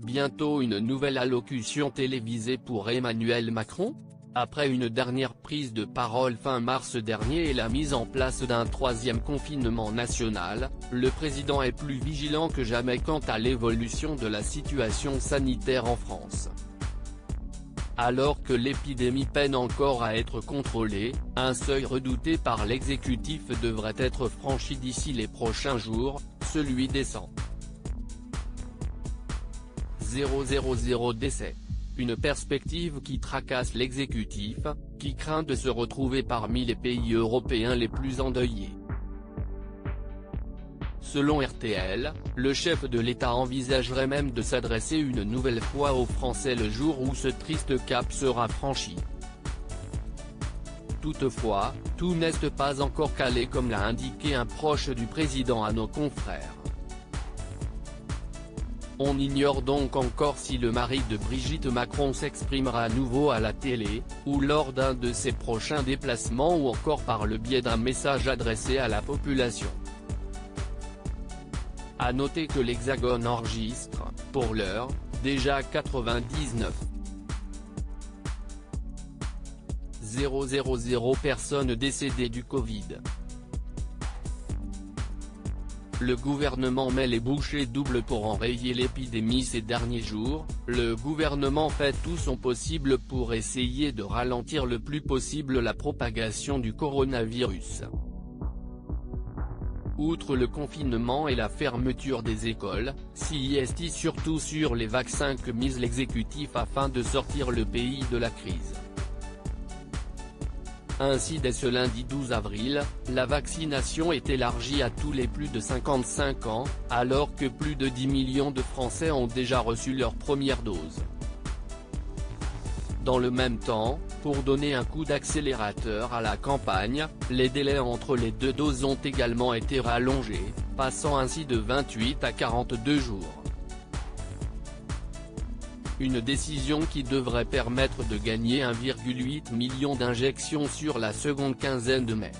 Bientôt une nouvelle allocution télévisée pour Emmanuel Macron ? Après une dernière prise de parole fin mars dernier et la mise en place d'un troisième confinement national, le président est plus vigilant que jamais quant à l'évolution de la situation sanitaire en France. Alors que l'épidémie peine encore à être contrôlée, un seuil redouté par l'exécutif devrait être franchi d'ici les prochains jours, celui des 100 000 décès. Une perspective qui tracasse l'exécutif, qui craint de se retrouver parmi les pays européens les plus endeuillés. Selon RTL, le chef de l'État envisagerait même de s'adresser une nouvelle fois aux Français le jour où ce triste cap sera franchi. Toutefois, tout n'est pas encore calé comme l'a indiqué un proche du président à nos confrères. On ignore donc encore si le mari de Brigitte Macron s'exprimera à nouveau à la télé, ou lors d'un de ses prochains déplacements ou encore par le biais d'un message adressé à la population. À noter que l'Hexagone enregistre, pour l'heure, déjà 99 000 personnes décédées du Covid. Le gouvernement met les bouchées doubles pour enrayer l'épidémie ces derniers jours. Le gouvernement fait tout son possible pour essayer de ralentir le plus possible la propagation du coronavirus. Outre le confinement et la fermeture des écoles, s'y est surtout sur les vaccins que mise l'exécutif afin de sortir le pays de la crise. Ainsi dès ce lundi 12 avril, la vaccination est élargie à tous les plus de 55 ans, alors que plus de 10 millions de Français ont déjà reçu leur première dose. Dans le même temps, pour donner un coup d'accélérateur à la campagne, les délais entre les deux doses ont également été rallongés, passant ainsi de 28 à 42 jours. Une décision qui devrait permettre de gagner 1,8 million d'injections sur la seconde quinzaine de mai.